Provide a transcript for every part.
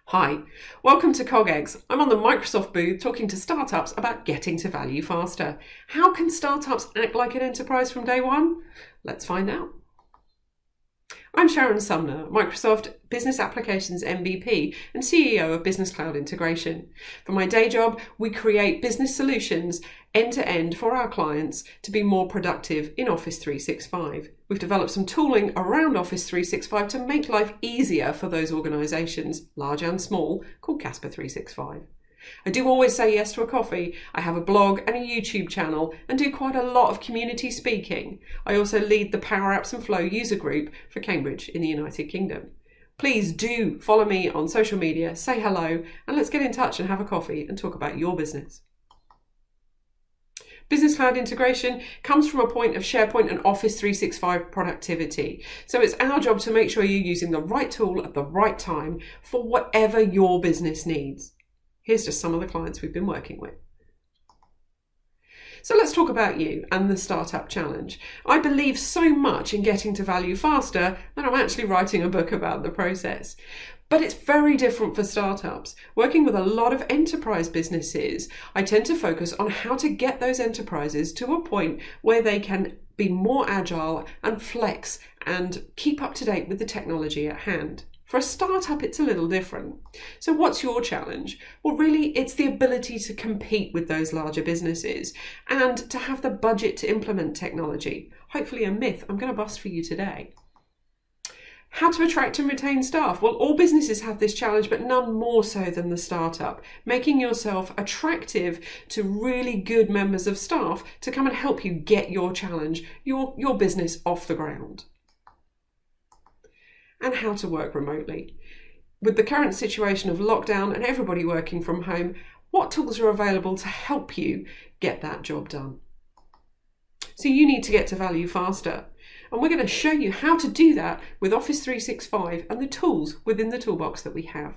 Hi, welcome to CogEggs. I'm on the Microsoft booth talking to startups about getting to value faster. How can startups act like an enterprise from day one? Let's find out. I'm Sharon Sumner, Microsoft Business Applications MVP and CEO of Business Cloud Integration. For my day job, we create business solutions end-to-end for our clients to be more productive in Office 365. We've developed some tooling around Office 365 to make life easier for those organisations, large and small, called Casper 365. I do always say yes to a coffee. I have a blog and a YouTube channel and do quite a lot of community speaking. I also lead the Power Apps and Flow user group for Cambridge in the United Kingdom. Please do follow me on social media, say hello, and let's get in touch and have a coffee and talk about your business. Business Cloud Integration comes from a point of SharePoint and Office 365 productivity. So it's our job to make sure you're using the right tool at the right time for whatever your business needs. Here's just some of the clients we've been working with. So let's talk about you and the Startup Challenge. I believe so much in getting to value faster that I'm actually writing a book about the process. But it's very different for startups. Working with a lot of enterprise businesses, I tend to focus on how to get those enterprises to a point where they can be more agile and flex and keep up to date with the technology at hand. For a startup, it's a little different. So what's your challenge? Well, really, it's the ability to compete with those larger businesses and to have the budget to implement technology. Hopefully a myth I'm going to bust for you today. How to attract and retain staff? Well, all businesses have this challenge, but none more so than the startup. Making yourself attractive to really good members of staff to come and help you get your challenge, your business off the ground. And how to work remotely. With the current situation of lockdown and everybody working from home, what tools are available to help you get that job done? So you need to get to value faster. And we're going to show you how to do that with Office 365 and the tools within the toolbox that we have.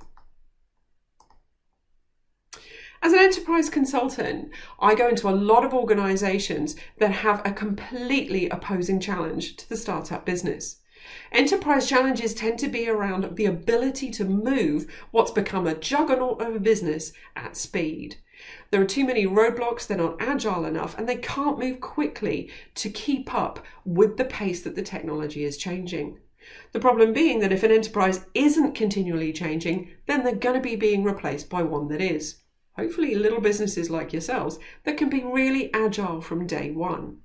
As an enterprise consultant, I go into a lot of organisations that have a completely opposing challenge to the startup business. Enterprise challenges tend to be around the ability to move what's become a juggernaut of a business at speed. There are too many roadblocks, they're not agile enough, and they can't move quickly to keep up with the pace that the technology is changing. The problem being that if an enterprise isn't continually changing, then they're going to be being replaced by one that is. Hopefully little businesses like yourselves that can be really agile from day one.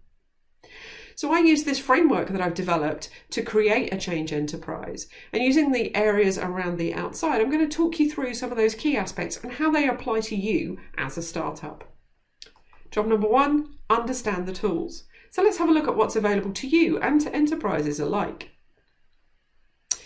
So I use this framework that I've developed to create a change enterprise. And using the areas around the outside, I'm going to talk you through some of those key aspects and how they apply to you as a startup. Job number one, understand the tools. So let's have a look at what's available to you and to enterprises alike.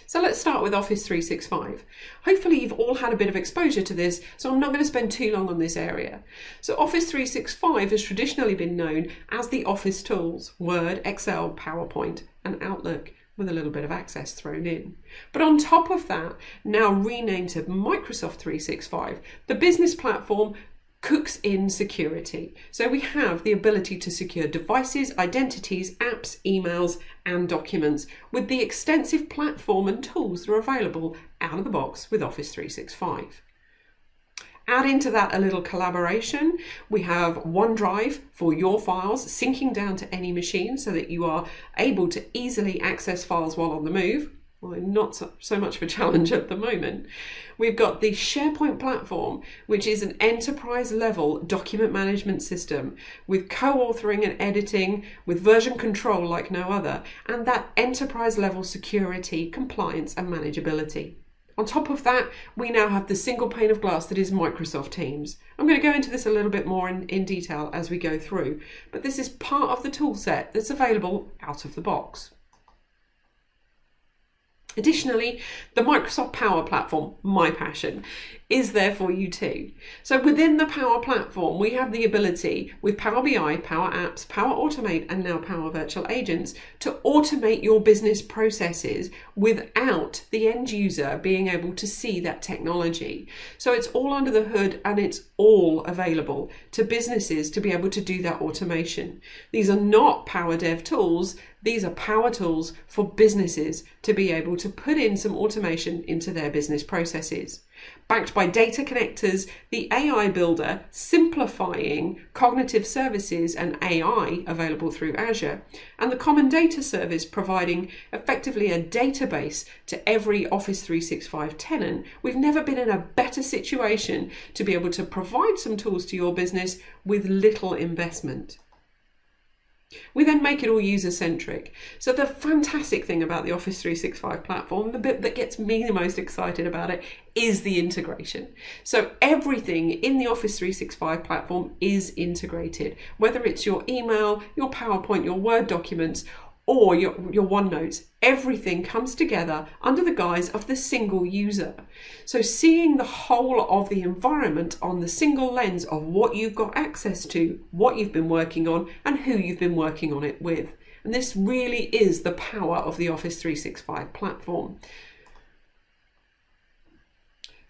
So let's start with Office 365. Hopefully you've all had a bit of exposure to this, so I'm not going to spend too long on this area. So Office 365 has traditionally been known as the Office tools, Word, Excel, PowerPoint, and Outlook, with a little bit of Access thrown in. But on top of that, now renamed to Microsoft 365, the business platform cooks in security. So we have the ability to secure devices, identities, apps, emails, and documents with the extensive platform and tools that are available out of the box with Office 365. Add into that a little collaboration. We have OneDrive for your files, syncing down to any machine so that you are able to easily access files while on the move. Well, not so much of a challenge at the moment. We've got the SharePoint platform, which is an enterprise level document management system with co-authoring and editing, with version control like no other, and that enterprise level security, compliance and manageability. On top of that, we now have the single pane of glass that is Microsoft Teams. I'm going to go into this a little bit more in detail as we go through, but this is part of the tool set that's available out of the box. Additionally, the Microsoft Power Platform, my passion, is there for you too. So within the Power Platform, we have the ability with Power BI, Power Apps, Power Automate, and now Power Virtual Agents to automate your business processes without the end user being able to see that technology. So it's all under the hood and it's all available to businesses to be able to do that automation. These are not Power Dev tools. These are power tools for businesses to be able to put in some automation into their business processes. Backed by data connectors, the AI Builder simplifying cognitive services and AI available through Azure, and the Common Data Service providing effectively a database to every Office 365 tenant. We've never been in a better situation to be able to provide some tools to your business with little investment. We then make it all user-centric. So the fantastic thing about the Office 365 platform, the bit that gets me the most excited about it, is the integration. So everything in the Office 365 platform is integrated, whether it's your email, your PowerPoint, your Word documents, or your OneNotes. Everything comes together under the guise of the single user. So seeing the whole of the environment on the single lens of what you've got access to, what you've been working on, and who you've been working on it with. And this really is the power of the Office 365 platform.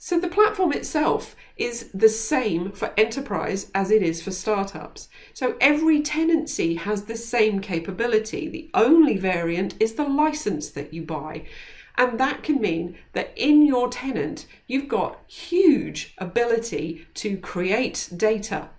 So the platform itself is the same for enterprise as it is for startups. So every tenancy has the same capability. The only variant is the license that you buy. And that can mean that in your tenant, you've got huge ability to create data.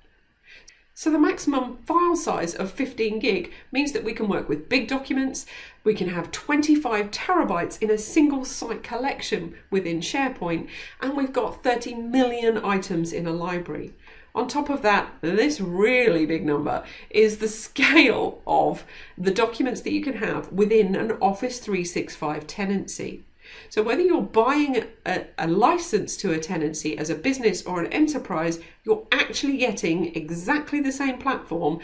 So the maximum file size of 15 gig means that we can work with big documents. We can have 25 terabytes in a single site collection within SharePoint, and we've got 30 million items in a library. On top of that, this really big number is the scale of the documents that you can have within an Office 365 tenancy. So whether you're buying a license to a tenancy as a business or an enterprise, you're actually getting exactly the same platform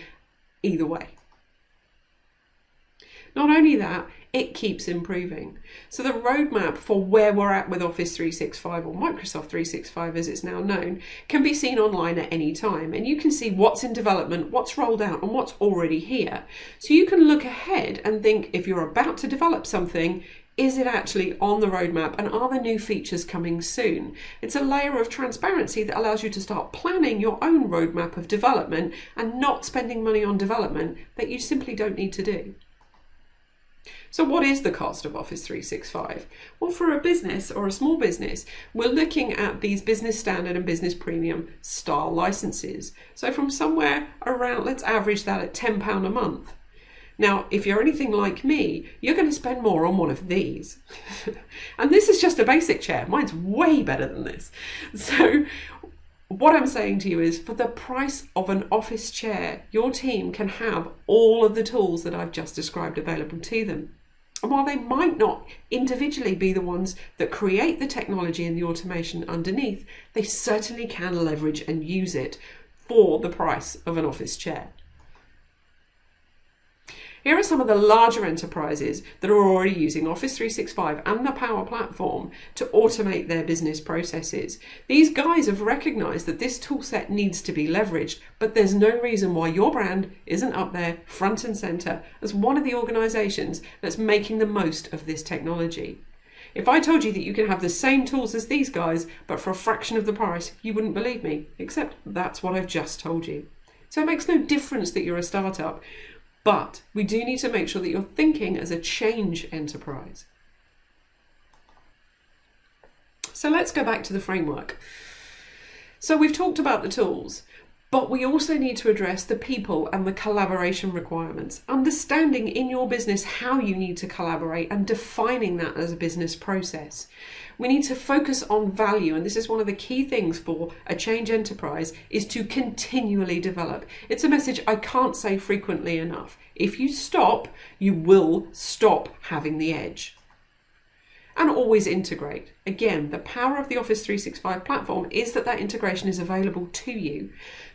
either way. Not only that, it keeps improving. So the roadmap for where we're at with Office 365, or Microsoft 365 as it's now known, can be seen online at any time. And you can see what's in development, what's rolled out, and what's already here. So you can look ahead and think, if you're about to develop something, is it actually on the roadmap, and are there new features coming soon? It's a layer of transparency that allows you to start planning your own roadmap of development and not spending money on development that you simply don't need to do. So what is the cost of Office 365? Well, for a business or a small business, we're looking at these business standard and business premium style licenses. So from somewhere around, let's average that at £10 a month. Now, if you're anything like me, you're going to spend more on one of these. And this is just a basic chair. Mine's way better than this. So what I'm saying to you is, for the price of an office chair, your team can have all of the tools that I've just described available to them. And while they might not individually be the ones that create the technology and the automation underneath, they certainly can leverage and use it for the price of an office chair. Here are some of the larger enterprises that are already using Office 365 and the Power Platform to automate their business processes. These guys have recognized that this tool set needs to be leveraged, but there's no reason why your brand isn't up there front and center as one of the organizations that's making the most of this technology. If I told you that you can have the same tools as these guys, but for a fraction of the price, you wouldn't believe me, except that's what I've just told you. So it makes no difference that you're a startup. But we do need to make sure that you're thinking as a change enterprise. So let's go back to the framework. So we've talked about the tools, but we also need to address the people and the collaboration requirements, understanding in your business how you need to collaborate and defining that as a business process. We need to focus on value, and this is one of the key things for a change enterprise, is to continually develop. It's a message I can't say frequently enough. If you stop, you will stop having the edge. And always integrate. Again, the power of the Office 365 platform is that that integration is available to you.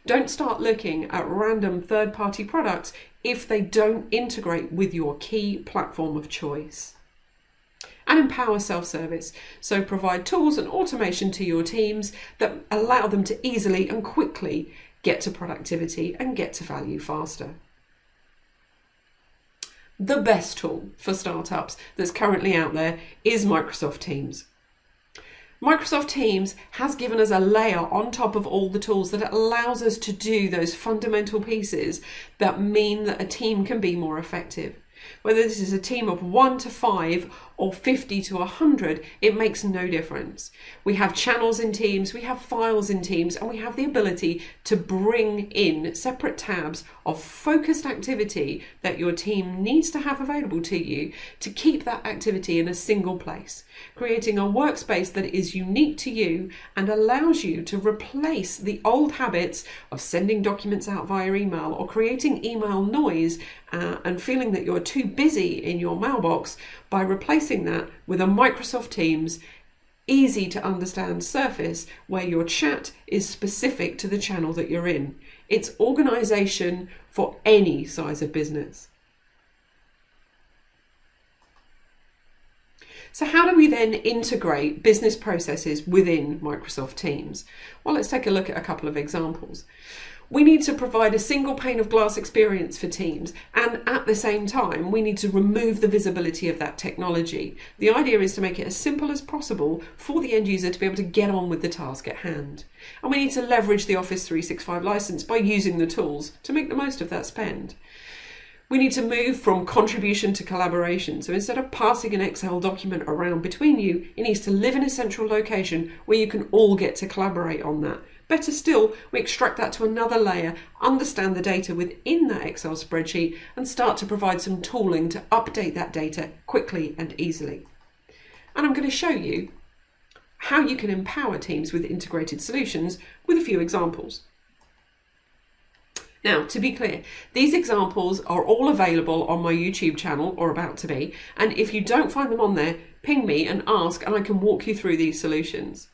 Don't start looking at random third-party products if they don't integrate with your key platform of choice. And empower self-service. So provide tools and automation to your teams that allow them to easily and quickly get to productivity and get to value faster. The best tool for startups that's currently out there is Microsoft Teams. Microsoft Teams has given us a layer on top of all the tools that allows us to do those fundamental pieces that mean that a team can be more effective. Whether this is a team of 1 to 5 or 50 to 100, it makes no difference. We have channels in Teams, we have files in Teams, and we have the ability to bring in separate tabs of focused activity that your team needs to have available to you to keep that activity in a single place, creating a workspace that is unique to you and allows you to replace the old habits of sending documents out via email or creating email noise and feeling that you're too busy in your mailbox by replacing that with a Microsoft Teams easy to understand surface where your chat is specific to the channel that you're in. It's organization for any size of business. So how do we then integrate business processes within Microsoft Teams? Well, let's take a look at a couple of examples. We need to provide a single pane of glass experience for Teams, and at the same time, we need to remove the visibility of that technology. The idea is to make it as simple as possible for the end user to be able to get on with the task at hand. And we need to leverage the Office 365 license by using the tools to make the most of that spend. We need to move from contribution to collaboration. So instead of passing an Excel document around between you, it needs to live in a central location where you can all get to collaborate on that. Better still, we extract that to another layer, understand the data within that Excel spreadsheet, and start to provide some tooling to update that data quickly and easily. And I'm going to show you how you can empower teams with integrated solutions with a few examples. Now, to be clear, these examples are all available on my YouTube channel, or about to be, and if you don't find them on there, ping me and ask and I can walk you through these solutions.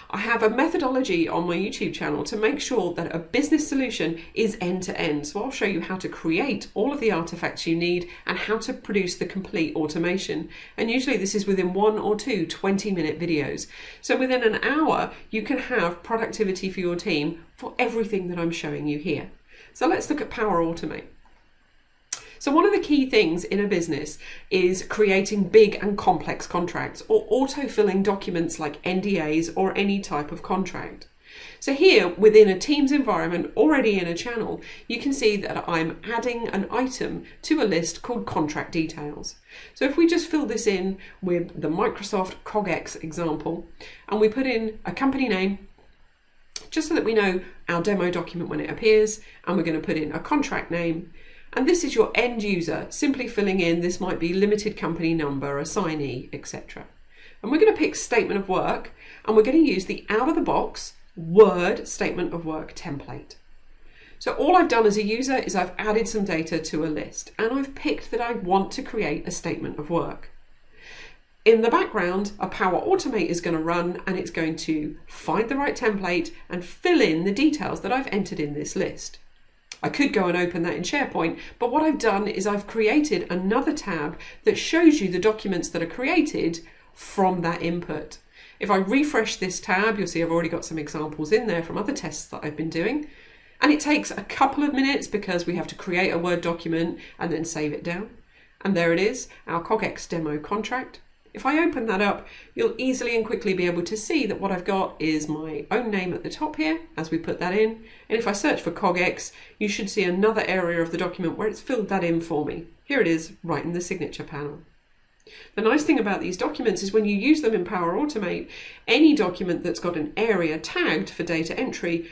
I have a methodology on my YouTube channel to make sure that a business solution is end-to-end. So I'll show you how to create all of the artifacts you need and how to produce the complete automation. And usually this is within 1 or 2 20-minute videos. So within an hour, you can have productivity for your team for everything that I'm showing you here. So let's look at Power Automate. So one of the key things in a business is creating big and complex contracts or auto-filling documents like NDAs or any type of contract. So here within a Teams environment already in a channel, you can see that I'm adding an item to a list called contract details. So if we just fill this in with the Microsoft CogX example and we put in a company name, just so that we know our demo document when it appears, and we're going to put in a contract name. And this is your end user simply filling in, this might be limited company number, assignee, etc. And we're going to pick statement of work, and we're going to use the out of the box Word statement of work template. So all I've done as a user is I've added some data to a list, and I've picked that I want to create a statement of work. In the background, a Power Automate is going to run and it's going to find the right template and fill in the details that I've entered in this list. I could go and open that in SharePoint, but what I've done is I've created another tab that shows you the documents that are created from that input. If I refresh this tab, you'll see I've already got some examples in there from other tests that I've been doing. And it takes a couple of minutes because we have to create a Word document and then save it down. And there it is, our CogX demo contract. If I open that up, you'll easily and quickly be able to see that what I've got is my own name at the top here, as we put that in. And if I search for CogX, you should see another area of the document where it's filled that in for me. Here it is, right in the signature panel. The nice thing about these documents is when you use them in Power Automate, any document that's got an area tagged for data entry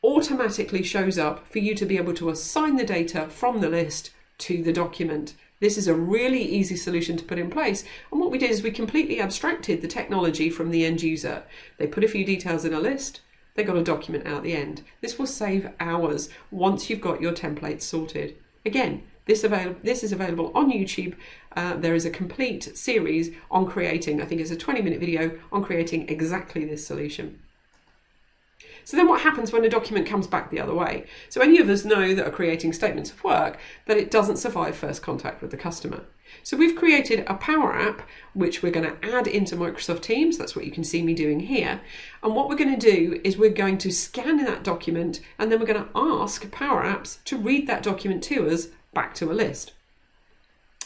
automatically shows up for you to be able to assign the data from the list to the document. This is a really easy solution to put in place. And what we did is we completely abstracted the technology from the end user. They put a few details in a list, they got a document out the end. This will save hours once you've got your templates sorted. Again, this is available on YouTube. There is a complete series on creating, I think it's a 20-minute video on creating exactly this solution. So then what happens when a document comes back the other way? So any of us know that are creating statements of work that it doesn't survive first contact with the customer. So we've created a Power App, which we're going to add into Microsoft Teams. That's what you can see me doing here. And what we're going to do is we're going to scan that document and then we're going to ask Power Apps to read that document to us back to a list.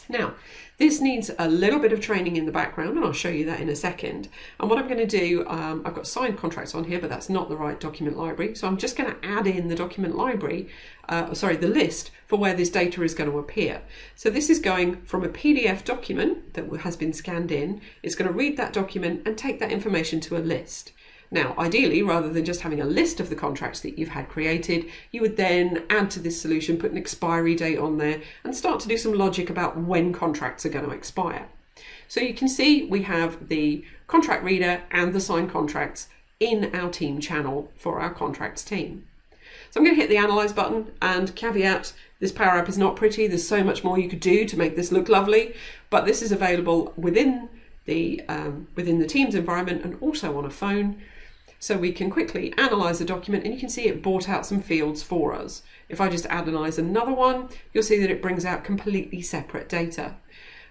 Now, this needs a little bit of training in the background, and I'll show you that in a second. And what I'm going to do, I've got signed contracts on here, but that's not the right document library. So I'm just going to add in the document library, the list for where this data is going to appear. So this is going from a PDF document that has been scanned in. It's going to read that document and take that information to a list. Now, ideally, rather than just having a list of the contracts that you've had created, you would then add to this solution, put an expiry date on there, and start to do some logic about when contracts are going to expire. So you can see we have the contract reader and the signed contracts in our team channel for our contracts team. So I'm going to hit the Analyze button, and caveat, this Power App is not pretty. There's so much more you could do to make this look lovely, but this is available within the Teams environment and also on a phone. So we can quickly analyze the document, and you can see it brought out some fields for us. If I just analyze another one, you'll see that it brings out completely separate data.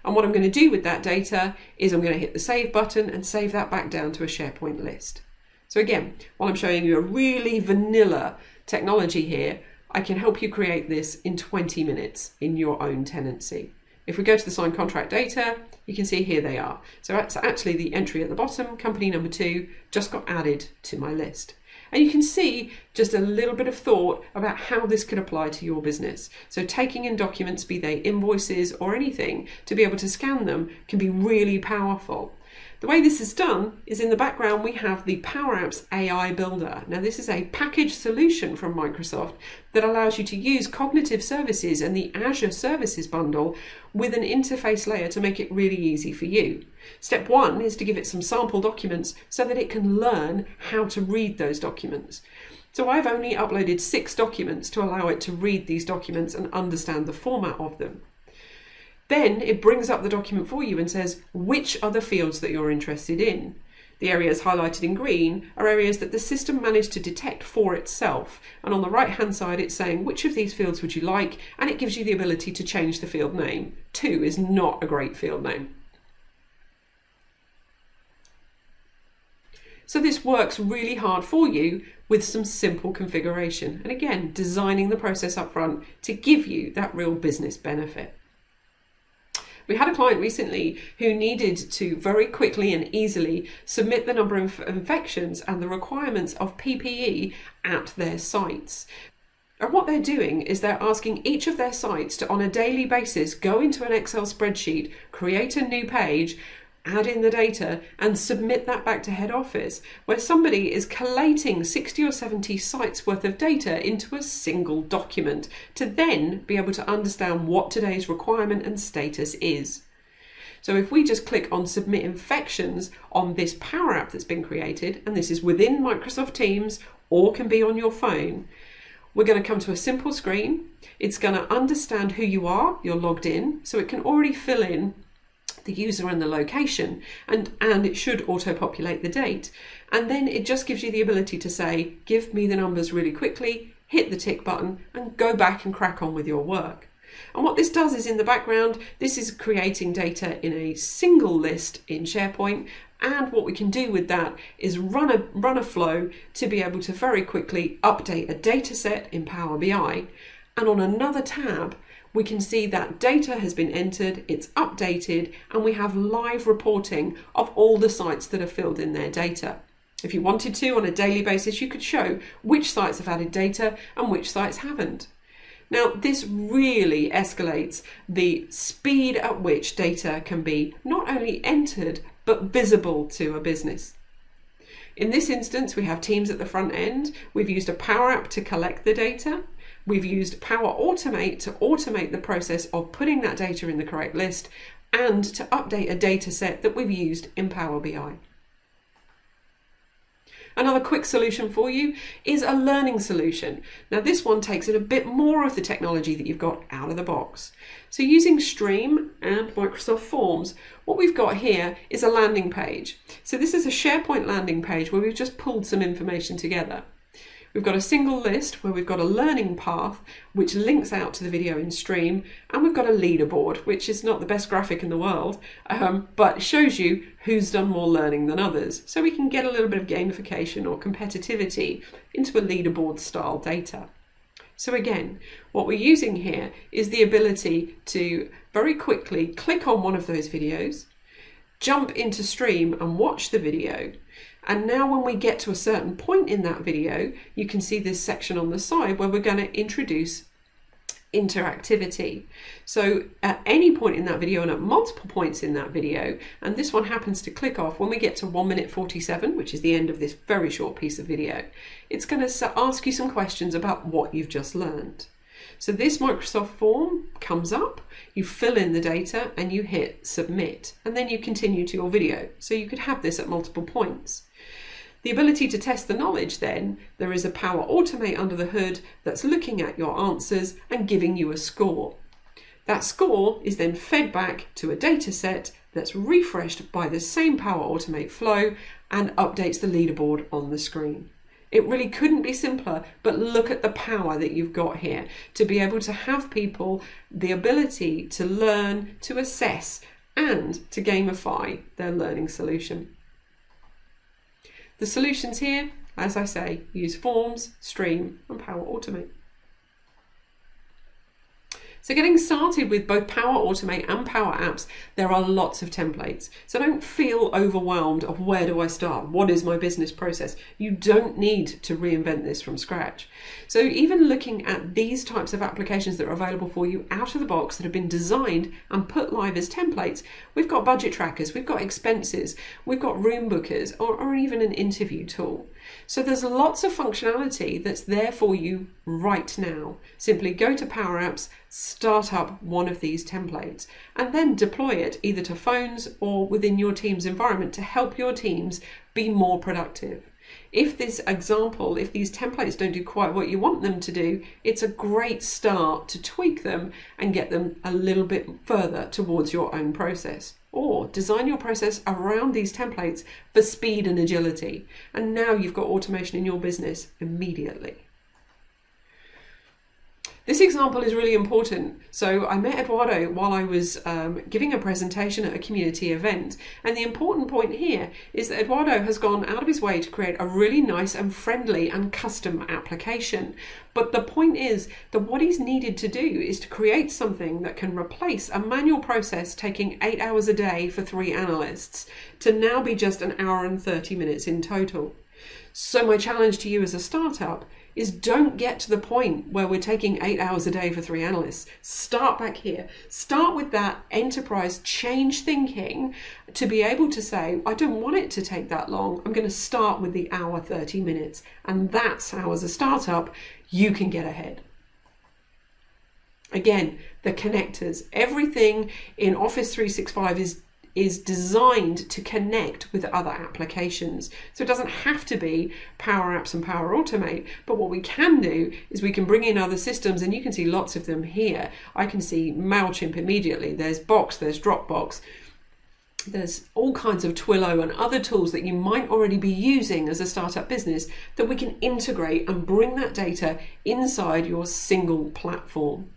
And what I'm going to do with that data is I'm going to hit the Save button and save that back down to a SharePoint list. So again, while I'm showing you a really vanilla technology here, I can help you create this in 20 minutes in your own tenancy. If we go to the signed contract data, you can see here they are. So that's actually the entry at the bottom, company number 2, just got added to my list. And you can see just a little bit of thought about how this could apply to your business. So taking in documents, be they invoices or anything, to be able to scan them can be really powerful. The way this is done is in the background we have the Power Apps AI Builder. Now this is a packaged solution from Microsoft that allows you to use cognitive services and the Azure Services bundle with an interface layer to make it really easy for you. Step 1 is to give it some sample documents so that it can learn how to read those documents. So I've only uploaded 6 documents to allow it to read these documents and understand the format of them. Then it brings up the document for you and says which are the fields that you're interested in. The areas highlighted in green are areas that the system managed to detect for itself. And on the right hand side it's saying which of these fields would you like, and it gives you the ability to change the field name. 2 is not a great field name. So this works really hard for you with some simple configuration. And again, designing the process up front to give you that real business benefit. We had a client recently who needed to very quickly and easily submit the number of infections and the requirements of PPE at their sites. And what they're doing is they're asking each of their sites to, on a daily basis, go into an Excel spreadsheet, create a new page, add in the data and submit that back to head office, where somebody is collating 60 or 70 sites worth of data into a single document to then be able to understand what today's requirement and status is. So if we just click on Submit Infections on this Power App that's been created, and this is within Microsoft Teams or can be on your phone, we're going to come to a simple screen. It's going to understand who you are, you're logged in, so it can already fill in the user and the location, and it should auto-populate the date. And then it just gives you the ability to say, give me the numbers really quickly, hit the tick button, and go back and crack on with your work. And what this does is in the background, this is creating data in a single list in SharePoint. And what we can do with that is run a flow to be able to very quickly update a data set in Power BI. And on another tab, we can see that data has been entered, it's updated, and we have live reporting of all the sites that are filled in their data. If you wanted to, on a daily basis, you could show which sites have added data and which sites haven't. Now, this really escalates the speed at which data can be not only entered, but visible to a business. In this instance, we have Teams at the front end. We've used a Power App to collect the data. We've used Power Automate to automate the process of putting that data in the correct list and to update a data set that we've used in Power BI. Another quick solution for you is a learning solution. Now this one takes in a bit more of the technology that you've got out of the box. So using Stream and Microsoft Forms, what we've got here is a landing page. So this is a SharePoint landing page where we've just pulled some information together. We've got a single list where we've got a learning path which links out to the video in Stream, and we've got a leaderboard, which is not the best graphic in the world, but shows you who's done more learning than others. So we can get a little bit of gamification or competitivity into a leaderboard style data. So again, what we're using here is the ability to very quickly click on one of those videos, jump into Stream and watch the video. And now when we get to a certain point in that video, you can see this section on the side where we're going to introduce interactivity. So at any point in that video and at multiple points in that video, and this one happens to click off when we get to 1 minute 47, which is the end of this very short piece of video, it's going to ask you some questions about what you've just learned. So this Microsoft form comes up, you fill in the data and you hit submit, and then you continue to your video. So you could have this at multiple points. The ability to test the knowledge then, there is a Power Automate under the hood that's looking at your answers and giving you a score. That score is then fed back to a data set that's refreshed by the same Power Automate flow and updates the leaderboard on the screen. It really couldn't be simpler, but look at the power that you've got here to be able to have people the ability to learn, to assess, and to gamify their learning solution. The solutions here, as I say, use Forms, Stream, and Power Automate. So getting started with both Power Automate and Power Apps, there are lots of templates. So don't feel overwhelmed of where do I start? What is my business process? You don't need to reinvent this from scratch. So even looking at these types of applications that are available for you out of the box that have been designed and put live as templates, we've got budget trackers, we've got expenses, we've got room bookers, or even an interview tool. So there's lots of functionality that's there for you right now. Simply go to Power Apps, start up one of these templates, and then deploy it either to phones or within your team's environment to help your teams be more productive. If these templates don't do quite what you want them to do, it's a great start to tweak them and get them a little bit further towards your own process. Or design your process around these templates for speed and agility. And now you've got automation in your business immediately. This example is really important. So I met Eduardo while I was giving a presentation at a community event. And the important point here is that Eduardo has gone out of his way to create a really nice and friendly and custom application. But the point is that what he's needed to do is to create something that can replace a manual process taking 8 hours a day for 3 analysts to now be just 1 hour and 30 minutes in total. So my challenge to you as a startup is don't get to the point where we're taking 8 hours a day for 3 analysts. Start back here. Start with that enterprise change thinking to be able to say, I don't want it to take that long. I'm going to start with the hour 30 minutes. And that's how, as a startup, you can get ahead. Again, the connectors. Everything in Office 365 is designed to connect with other applications. So it doesn't have to be Power Apps and Power Automate, but what we can do is we can bring in other systems, and you can see lots of them here. I can see MailChimp immediately. There's Box, there's Dropbox. There's all kinds of Twilio and other tools that you might already be using as a startup business that we can integrate and bring that data inside your single platform.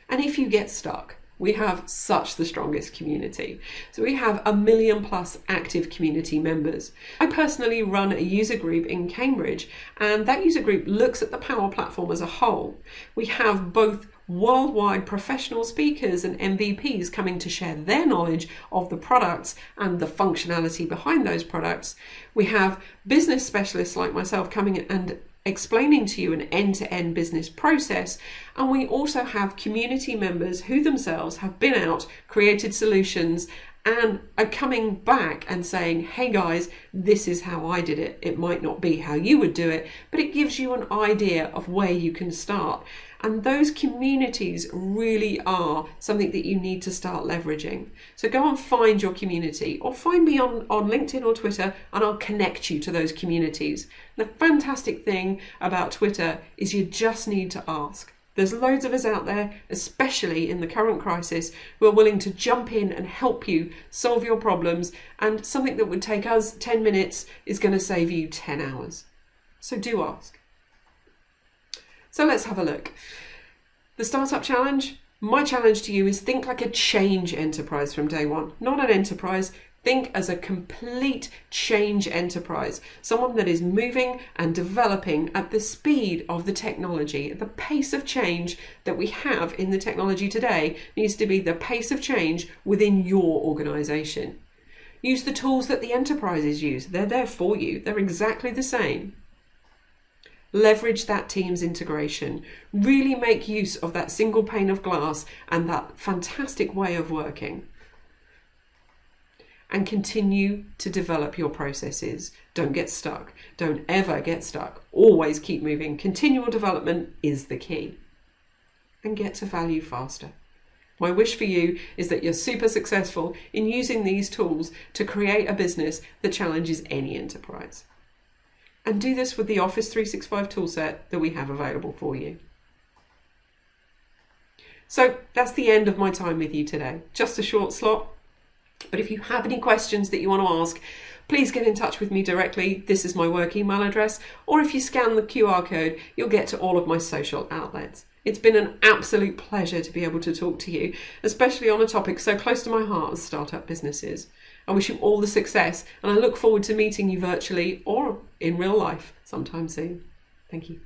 And if you get stuck, we have such the strongest community. So we have 1 million+ active community members. I personally run a user group in Cambridge, and that user group looks at the Power Platform as a whole. We have both worldwide professional speakers and MVPs coming to share their knowledge of the products and the functionality behind those products. We have business specialists like myself coming and explaining to you an end-to-end business process. And we also have community members who themselves have been out, created solutions, and are coming back and saying, hey guys, this is how I did it. It might not be how you would do it, but it gives you an idea of where you can start. And those communities really are something that you need to start leveraging. So go and find your community, or find me on LinkedIn or Twitter, and I'll connect you to those communities. The fantastic thing about Twitter is you just need to ask. There's loads of us out there, especially in the current crisis, who are willing to jump in and help you solve your problems, and something that would take us 10 minutes is going to save you 10 hours. So do ask. So let's have a look. The Startup Challenge. My challenge to you is think like a change enterprise from day one. Not an enterprise, Think as a complete change enterprise, someone that is moving and developing at the speed of the technology. The pace of change that we have in the technology today needs to be the pace of change within your organization. Use the tools that the enterprises use. They're there for you. They're exactly the same. Leverage that team's integration. Really make use of that single pane of glass and that fantastic way of working. And continue to develop your processes. Don't get stuck. Don't ever get stuck. Always keep moving. Continual development is the key. And get to value faster. My wish for you is that you're super successful in using these tools to create a business that challenges any enterprise. And do this with the Office 365 toolset that we have available for you. So that's the end of my time with you today. Just a short slot. But if you have any questions that you want to ask, please get in touch with me directly. This is my work email address. Or if you scan the QR code, you'll get to all of my social outlets. It's been an absolute pleasure to be able to talk to you, especially on a topic so close to my heart as startup businesses. I wish you all the success, and I look forward to meeting you virtually or in real life sometime soon. Thank you.